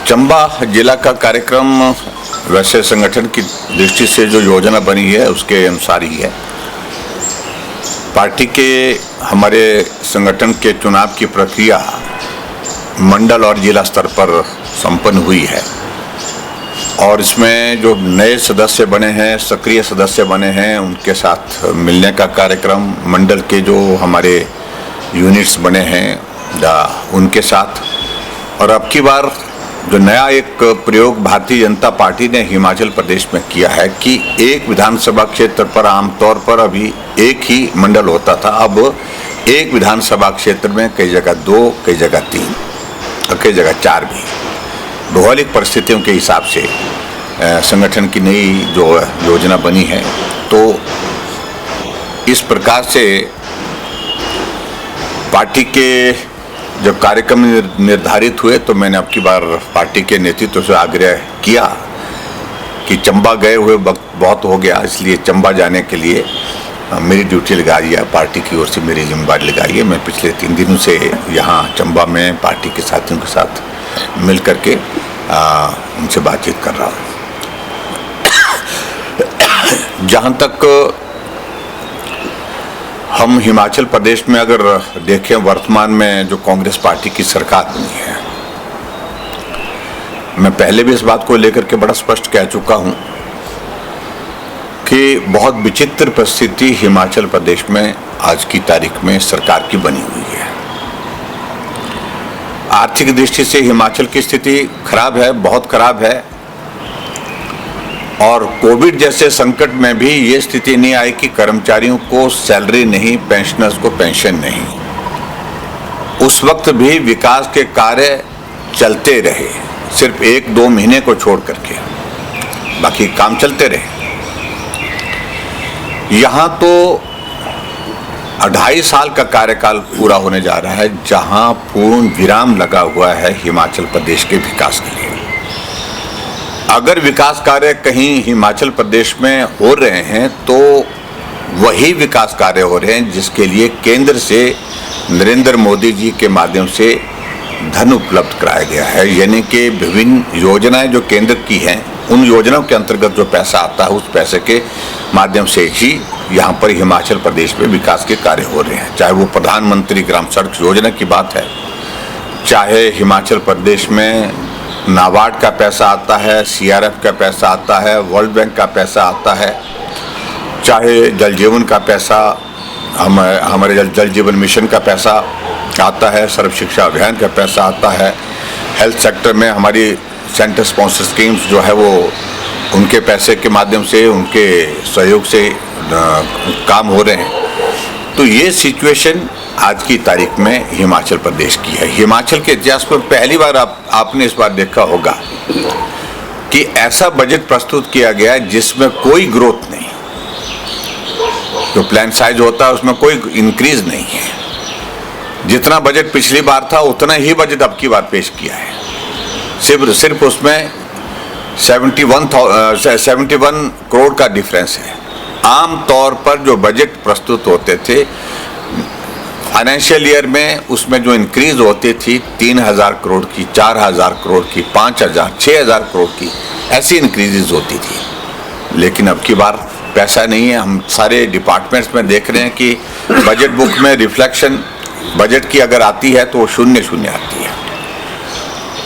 चंबा जिला का कार्यक्रम वैसे संगठन की दृष्टि से जो योजना बनी है उसके अनुसार ही है। पार्टी के हमारे संगठन के चुनाव की प्रक्रिया मंडल और जिला स्तर पर संपन्न हुई है और इसमें जो नए सदस्य बने हैं, सक्रिय सदस्य बने हैं, उनके साथ मिलने का कार्यक्रम, मंडल के जो हमारे यूनिट्स बने हैं उनके साथ, और अब की बार जो नया एक प्रयोग भारतीय जनता पार्टी ने हिमाचल प्रदेश में किया है कि एक विधानसभा क्षेत्र पर आमतौर पर अभी एक ही मंडल होता था, अब एक विधानसभा क्षेत्र में कई जगह 2, कई जगह 3 और कई जगह 4 भी भौगोलिक परिस्थितियों के हिसाब से संगठन की नई जो योजना बनी है। तो इस प्रकार से पार्टी के जब कार्यक्रम निर्धारित हुए तो मैंने अब की बार पार्टी के नेतृत्व से आग्रह किया कि चंबा गए हुए वक्त बहुत हो गया, इसलिए चंबा जाने के लिए मेरी ड्यूटी लगाई है, पार्टी की ओर से मेरी जिम्मेदारी लगाई है। मैं पिछले 3 दिनों से यहाँ चंबा में पार्टी के साथियों के साथ मिल करके उनसे बातचीत कर रहा हूँ। जहाँ तक हम हिमाचल प्रदेश में अगर देखें, वर्तमान में जो कांग्रेस पार्टी की सरकार बनी है, मैं पहले भी इस बात को लेकर के बड़ा स्पष्ट कह चुका हूं कि बहुत विचित्र परिस्थिति हिमाचल प्रदेश में आज की तारीख में सरकार की बनी हुई है। आर्थिक दृष्टि से हिमाचल की स्थिति खराब है, बहुत खराब है, और कोविड जैसे संकट में भी ये स्थिति नहीं आई कि कर्मचारियों को सैलरी नहीं, पेंशनर्स को पेंशन नहीं। उस वक्त भी विकास के कार्य चलते रहे, सिर्फ 1-2 महीने को छोड़ करके बाकी काम चलते रहे। यहाँ तो 2.5 साल का कार्यकाल पूरा होने जा रहा है जहाँ पूर्ण विराम लगा हुआ है हिमाचल प्रदेश के विकास के लिए। अगर विकास कार्य कहीं हिमाचल प्रदेश में हो रहे हैं तो वही विकास कार्य हो रहे हैं जिसके लिए केंद्र से नरेंद्र मोदी जी के माध्यम से धन उपलब्ध कराया गया है। यानी कि विभिन्न योजनाएं जो केंद्र की हैं, उन योजनाओं के अंतर्गत जो पैसा आता है उस पैसे के माध्यम से ही यहाँ पर हिमाचल प्रदेश में विकास के कार्य हो रहे हैं। चाहे वो प्रधानमंत्री ग्राम सड़क योजना की बात है, चाहे हिमाचल प्रदेश में नाबार्ड का पैसा आता है, CRF का पैसा आता है, वर्ल्ड बैंक का पैसा आता है, चाहे जल जीवन का पैसा, हमारे जल जीवन मिशन का पैसा आता है, सर्व शिक्षा अभियान का पैसा आता है, हेल्थ सेक्टर में हमारी सेंटर स्पॉन्सर स्कीम्स जो है वो उनके पैसे के माध्यम से, उनके सहयोग से काम हो रहे हैं। तो ये सिचुएशन आज की तारीख में हिमाचल प्रदेश की है। हिमाचल के इतिहास में पहली बार आपने इस बार देखा होगा कि ऐसा बजट प्रस्तुत किया गया जिसमें कोई ग्रोथ नहीं, जो प्लान साइज होता है उसमें कोई इंक्रीज नहीं है। जितना बजट पिछली बार था उतना ही बजट अब की बार पेश किया है। सिर्फ उसमें 71 करोड़ का डिफरेंस है। आम तौर पर जो बजट प्रस्तुत होते थे फाइनेंशियल ईयर में, उसमें जो इंक्रीज होती थी 3000 करोड़ की, 4000 करोड़ की, 5000, 6000 करोड़ की, ऐसी इंक्रीजेज होती थी। लेकिन अब की बार पैसा नहीं है। हम सारे डिपार्टमेंट्स में देख रहे हैं कि बजट बुक में रिफ्लेक्शन बजट की अगर आती है तो वो 0 आती है।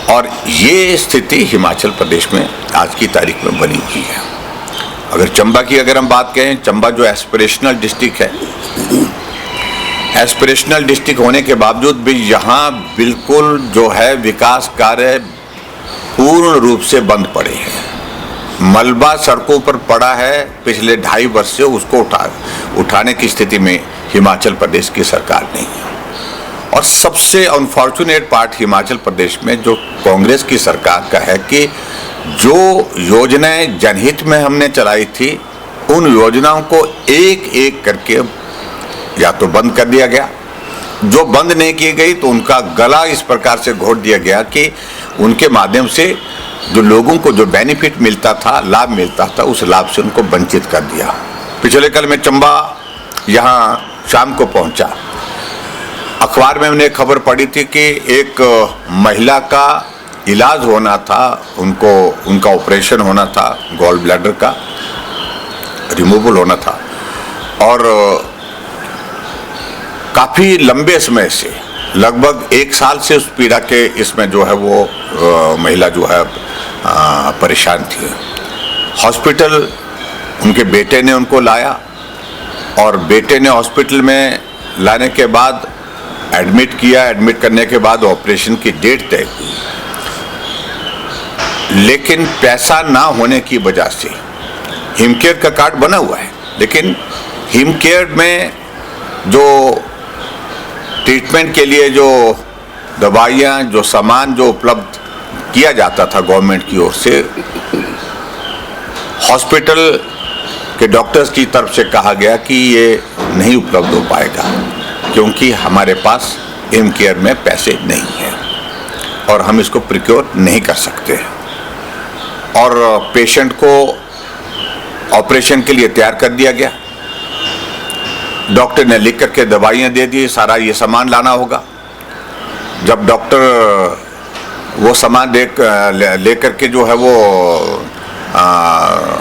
और ये स्थिति हिमाचल प्रदेश में आज की तारीख में बनी हुई है। अगर चंबा की अगर हम बात करें, चंबा जो एस्पिरेशनल डिस्ट्रिक्ट है, एस्पिरेशनल डिस्ट्रिक्ट होने के बावजूद भी यहाँ बिल्कुल जो है विकास कार्य पूर्ण रूप से बंद पड़े हैं। मलबा सड़कों पर पड़ा है पिछले 2.5 वर्ष से, उसको उठाने की स्थिति में हिमाचल प्रदेश की सरकार नहीं है। और सबसे अनफॉर्चुनेट पार्ट हिमाचल प्रदेश में जो कांग्रेस की सरकार का है कि जो योजनाएं जनहित में हमने चलाई थी, उन योजनाओं को एक एक करके या तो बंद कर दिया गया, जो बंद नहीं की गई तो उनका गला इस प्रकार से घोट दिया गया कि उनके माध्यम से जो लोगों को जो बेनिफिट मिलता था, लाभ मिलता था, उस लाभ से उनको वंचित कर दिया। पिछले कल मैं चंबा यहाँ शाम को पहुँचा, अखबार में मैंने खबर पढ़ी थी कि एक महिला का इलाज होना था, उनका ऑपरेशन होना था, गॉल ब्लैडर का रिमूवल होना था। और काफ़ी लंबे समय से, लगभग 1 साल से उस पीड़ा के इसमें जो है वो महिला जो है परेशान थी। हॉस्पिटल उनके बेटे ने उनको लाया और बेटे ने हॉस्पिटल में लाने के बाद एडमिट किया। एडमिट करने के बाद ऑपरेशन की डेट तय हुई, लेकिन पैसा ना होने की वजह से हिमकेयर का कार्ड बना हुआ है, लेकिन हिमकेयर में जो ट्रीटमेंट के लिए जो दवाइयाँ, जो सामान जो उपलब्ध किया जाता था गवर्नमेंट की ओर से, हॉस्पिटल के डॉक्टर्स की तरफ से कहा गया कि ये नहीं उपलब्ध हो पाएगा क्योंकि हमारे पास हिमकेयर में पैसे नहीं हैं और हम इसको प्रिक्योर नहीं कर सकते। और पेशेंट को ऑपरेशन के लिए तैयार कर दिया गया। डॉक्टर ने लिख करके दवाइयाँ दे दी, सारा ये सामान लाना होगा। जब डॉक्टर वो सामान ले करके जो है वो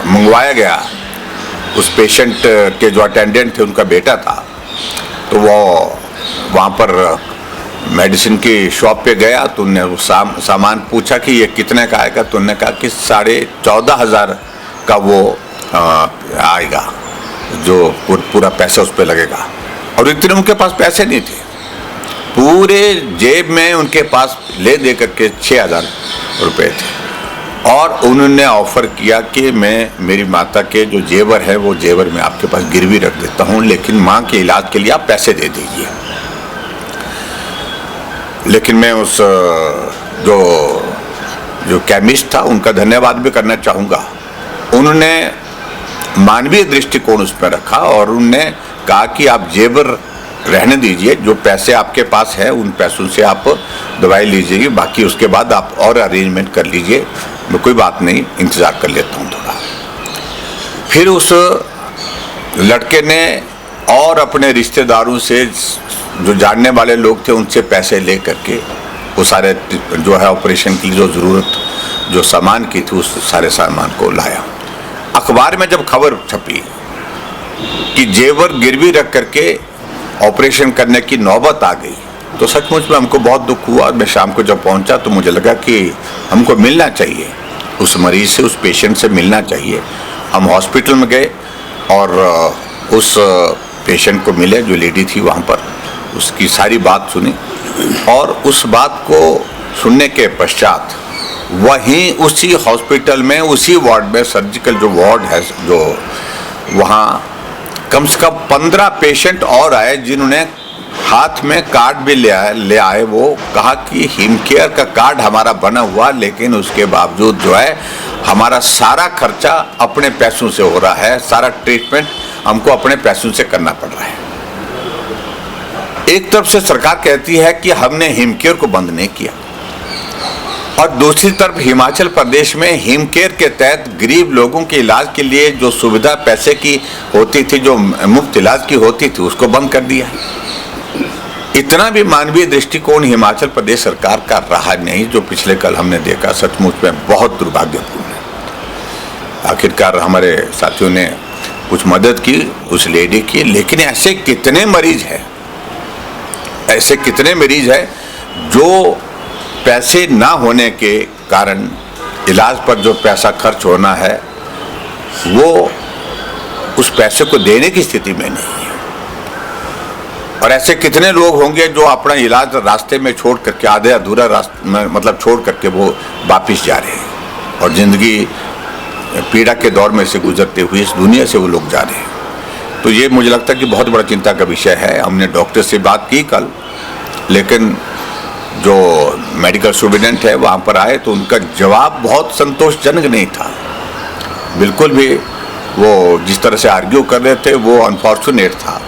मंगवाया गया, उस पेशेंट के जो अटेंडेंट थे उनका बेटा था, तो वो वहाँ पर मेडिसिन की शॉप पे गया तो उनने वो सामान पूछा कि ये कितने का आएगा, तो उन्होंने कहा कि 14,500 का वो आएगा, जो पूरा पैसा उस पर लगेगा। और इतने उनके पास पैसे नहीं थे, पूरे जेब में उनके पास ले दे करके 6,000 रुपये थे। और उन्होंने ऑफर किया कि मैं मेरी माता के जो जेवर है वो जेवर मैं आपके पास गिरवी रख देता हूँ, लेकिन माँ के इलाज के लिए आप पैसे दे दीजिए। लेकिन मैं उस जो केमिस्ट था उनका धन्यवाद भी करना चाहूँगा। उन्होंने मानवीय दृष्टिकोण उसमें रखा और उन्होंने कहा कि आप जेवर रहने दीजिए, जो पैसे आपके पास है उन पैसों से आप दवाई लीजिए, बाकी उसके बाद आप और अरेंजमेंट कर लीजिए, मैं कोई बात नहीं, इंतज़ार कर लेता हूँ थोड़ा। फिर उस लड़के ने और अपने रिश्तेदारों से, जो जानने वाले लोग थे, उनसे पैसे ले करके वो सारे जो है ऑपरेशन की जो ज़रूरत, जो सामान की थी, उस सारे सामान को लाया। अखबार में जब खबर छपी कि जेवर गिरवी रख करके ऑपरेशन करने की नौबत आ गई, तो सचमुच में हमको बहुत दुख हुआ। मैं शाम को जब पहुंचा तो मुझे लगा कि हमको मिलना चाहिए, उस मरीज से, उस पेशेंट से मिलना चाहिए। हम हॉस्पिटल में गए और उस पेशेंट को मिले, जो लेडी थी वहाँ पर, उसकी सारी बात सुनी। और उस बात को सुनने के पश्चात वहीं उसी हॉस्पिटल में, उसी वार्ड में, सर्जिकल जो वार्ड है, जो वहाँ कम से कम 15 पेशेंट और आए, जिन्होंने हाथ में कार्ड भी ले आए। वो कहा कि हिमकेयर का कार्ड हमारा बना हुआ, लेकिन उसके बावजूद जो है हमारा सारा खर्चा अपने पैसों से हो रहा है, सारा ट्रीटमेंट हमको अपने पैसों से करना पड़ रहा है। एक तरफ से सरकार कहती है कि हमने हिमकेयर को बंद नहीं किया, और दूसरी तरफ हिमाचल प्रदेश में हिमकेयर के तहत गरीब लोगों के इलाज के लिए जो सुविधा पैसे की होती थी, जो मुफ्त इलाज की होती थी, उसको बंद कर दिया है। इतना भी मानवीय दृष्टिकोण हिमाचल प्रदेश सरकार का रहा नहीं, जो पिछले कल हमने देखा, सचमुच में बहुत दुर्भाग्यपूर्ण है। आखिरकार हमारे साथियों ने कुछ मदद की उस लेडी की, लेकिन ऐसे कितने मरीज हैं, ऐसे कितने मरीज हैं जो पैसे ना होने के कारण, इलाज पर जो पैसा खर्च होना है, वो उस पैसे को देने की स्थिति में नहीं है। और ऐसे कितने लोग होंगे जो अपना इलाज रास्ते में छोड़ करके, आधे अधूरा रास्ते में मतलब छोड़ करके वो वापिस जा रहे हैं, और ज़िंदगी पीड़ा के दौर में से गुजरते हुए इस दुनिया से वो लोग जा रहे हैं। तो ये मुझे लगता है कि बहुत बड़ा चिंता का विषय है। हमने डॉक्टर से बात की कल, लेकिन जो मेडिकल स्टूडेंट है वहाँ पर आए तो उनका जवाब बहुत संतोषजनक नहीं था, बिल्कुल भी। वो जिस तरह से आर्ग्यू कर रहे थे वो अनफॉर्चुनेट था,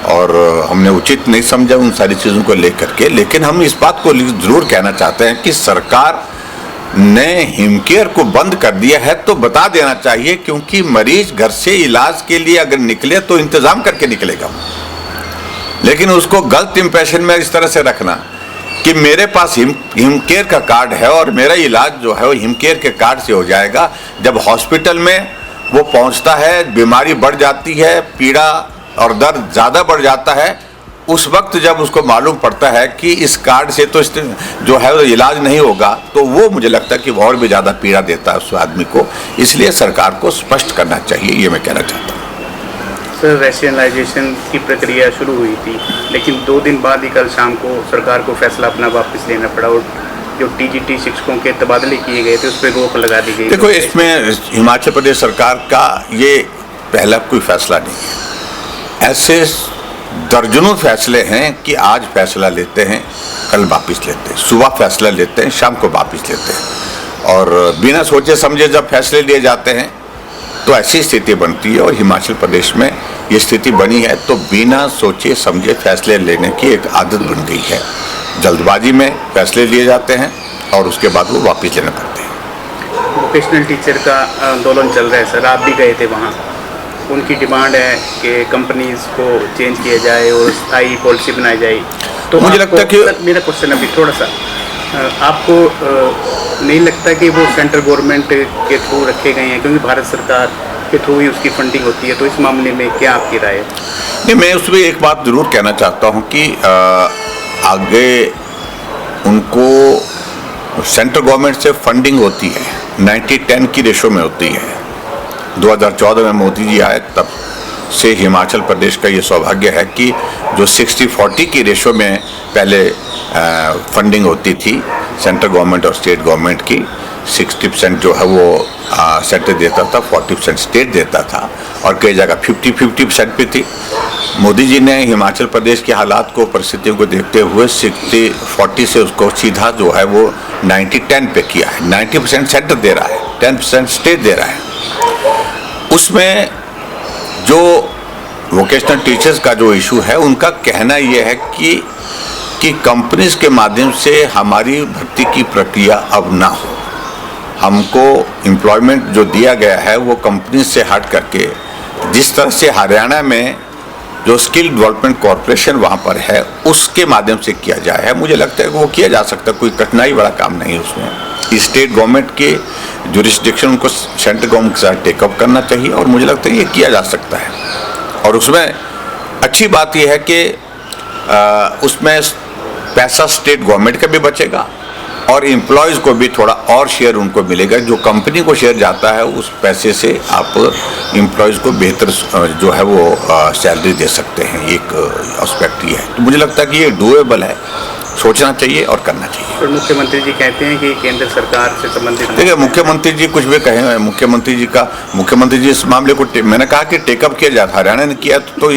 और हमने उचित नहीं समझा उन सारी चीज़ों को लेकर के। लेकिन हम इस बात को ज़रूर कहना चाहते हैं कि सरकार ने हिमकेयर को बंद कर दिया है तो बता देना चाहिए, क्योंकि मरीज घर से इलाज के लिए अगर निकले तो इंतज़ाम करके निकलेगा, लेकिन उसको गलत इंप्रेशन में इस तरह से रखना, कि मेरे पास हिमकेयर का कार्ड है और मेरा इलाज जो है वो हिमकेयर के कार्ड से हो जाएगा। जब हॉस्पिटल में वो पहुंचता है, बीमारी बढ़ जाती है, पीड़ा और दर्द ज़्यादा बढ़ जाता है, उस वक्त जब उसको मालूम पड़ता है कि इस कार्ड से तो जो है वो इलाज नहीं होगा, तो वो मुझे लगता है कि और भी ज़्यादा पीड़ा देता है उस आदमी को। इसलिए सरकार को स्पष्ट करना चाहिए, ये मैं कहना चाहता हूँ। सर, रैशनलाइजेशन की प्रक्रिया शुरू हुई थी, लेकिन 2 दिन बाद ही कल शाम को सरकार को फैसला अपना वापस लेना पड़ा और जो टीजीटी शिक्षकों के तबादले किए गए थे उस पर रोक लगा दी गई। देखो, इसमें हिमाचल प्रदेश सरकार का ये पहला कोई फैसला नहीं है। ऐसे दर्जनों फैसले हैं कि आज फैसला लेते हैं, कल वापस लेते हैं, सुबह फैसला लेते हैं, शाम को वापस लेते हैं, और बिना सोचे समझे जब फैसले लिए जाते हैं तो ऐसी स्थिति बनती है। और हिमाचल प्रदेश में ये स्थिति बनी है तो बिना सोचे समझे फैसले लेने की एक आदत बन गई है। जल्दबाजी में फैसले लिए जाते हैं और उसके बाद वो वापस लेने पड़ते हैं। वोकेशनल टीचर का आंदोलन चल रहा है सर, आप भी गए थे वहाँ। उनकी डिमांड है कि कंपनीज को चेंज किया जाए और स्थायी पॉलिसी बनाई जाए। तो मुझे लगता है कि मेरा क्वेश्चन अभी थोड़ा सा, आपको नहीं लगता कि वो सेंट्रल गवर्नमेंट के थ्रू रखे गए हैं, क्योंकि भारत सरकार के थ्रू ही उसकी फंडिंग होती है, तो इस मामले में क्या आपकी राय है? नहीं, मैं उसमें एक बात ज़रूर कहना चाहता हूँ कि आगे उनको सेंट्रल गवर्नमेंट से फंडिंग होती है, 90-10 की रेशो में होती है। 2014 में मोदी जी आए तब से हिमाचल प्रदेश का ये सौभाग्य है कि जो 60-40 की रेशो में पहले फंडिंग होती थी सेंट्रल गवर्नमेंट और स्टेट गवर्नमेंट की, 60% जो है वो सेंटर देता था, 40% स्टेट देता था, और कई जगह 50-50% पे थी। मोदी जी ने हिमाचल प्रदेश के हालात को, परिस्थितियों को देखते हुए 60-40 से उसको सीधा जो है वो 90-10 पे किया है। 90% सेंटर दे रहा है, 10% स्टेट दे रहा है। उसमें जो वोकेशनल टीचर्स का जो इशू है, उनका कहना यह है कि कंपनीज के माध्यम से हमारी भर्ती की प्रक्रिया अब ना हो। हमको एम्प्लॉयमेंट जो दिया गया है वो कंपनी से हट करके जिस तरह से हरियाणा में जो स्किल डेवलपमेंट कॉरपोरेशन वहाँ पर है उसके माध्यम से किया जाए है। मुझे लगता है कि वो किया जा सकता है, कोई कठिनाई वाला काम नहीं है उसमें। स्टेट गवर्नमेंट के जुरिस्डिक्शन को सेंट्रल गवर्नमेंट के साथ टेकअप करना चाहिए और मुझे लगता है ये किया जा सकता है। और उसमें अच्छी बात यह है कि उसमें पैसा स्टेट गवर्नमेंट का भी बचेगा और एम्प्लॉयज़ को भी थोड़ा और शेयर उनको मिलेगा। जो कंपनी को शेयर जाता है उस पैसे से आप एम्प्लॉयज़ को बेहतर जो है वो सैलरी दे सकते हैं। एक एस्पेक्ट ये है, तो मुझे लगता है कि ये डूएबल है, सोचना चाहिए और करना चाहिए। और मुख्यमंत्री जी कहते हैं कि केंद्र सरकार से संबंधित, देखिए मुख्यमंत्री जी कुछ भी कहें, मुख्यमंत्री जी इस मामले को मैंने कहा कि टेकअप किया जाता, हरियाणा ने किया तो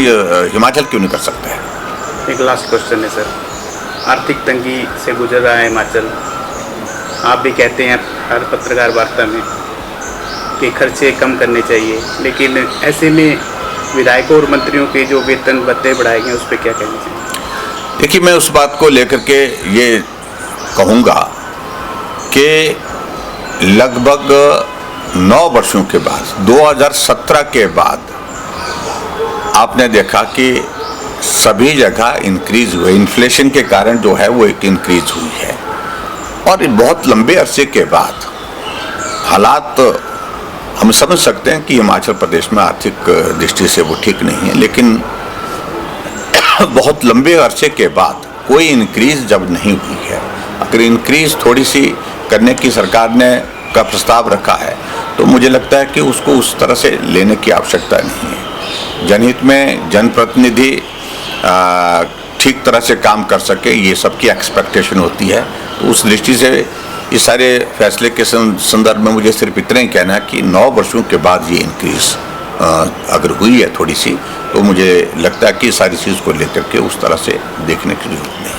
हिमाचल क्यों नहीं कर सकता है? एक लास्ट क्वेश्चन है सर, आर्थिक तंगी से गुजर रहा है हिमाचल। आप भी कहते हैं हर पत्रकार वार्ता में कि खर्चे कम करने चाहिए, लेकिन ऐसे में विधायकों और मंत्रियों के जो वेतन भत्ते बढ़ाए गए उस पर क्या कहना चाहिए? देखिए, मैं उस बात को लेकर के ये कहूँगा कि लगभग 9 वर्षों के बाद, 2017 के बाद आपने देखा कि सभी जगह इंक्रीज हुए, इन्फ्लेशन के कारण जो है वो एक इंक्रीज हुई है। और बहुत लंबे अरसे के बाद हालात हम समझ सकते हैं कि हिमाचल प्रदेश में आर्थिक दृष्टि से वो ठीक नहीं है, लेकिन बहुत लंबे अरसे के बाद कोई इंक्रीज जब नहीं हुई है, अगर इंक्रीज थोड़ी सी करने की सरकार ने का प्रस्ताव रखा है तो मुझे लगता है कि उसको उस तरह से लेने की आवश्यकता नहीं है। जनहित में जनप्रतिनिधि ठीक तरह से काम कर सके, ये सबकी एक्सपेक्टेशन होती है। तो उस दृष्टि से इस सारे फैसले के संदर्भ में मुझे सिर्फ इतना ही कहना है कि 9 वर्षों के बाद ये इंक्रीज अगर हुई है थोड़ी सी, तो मुझे लगता है कि सारी चीज़ को लेकर के उस तरह से देखने की जरूरत नहीं है।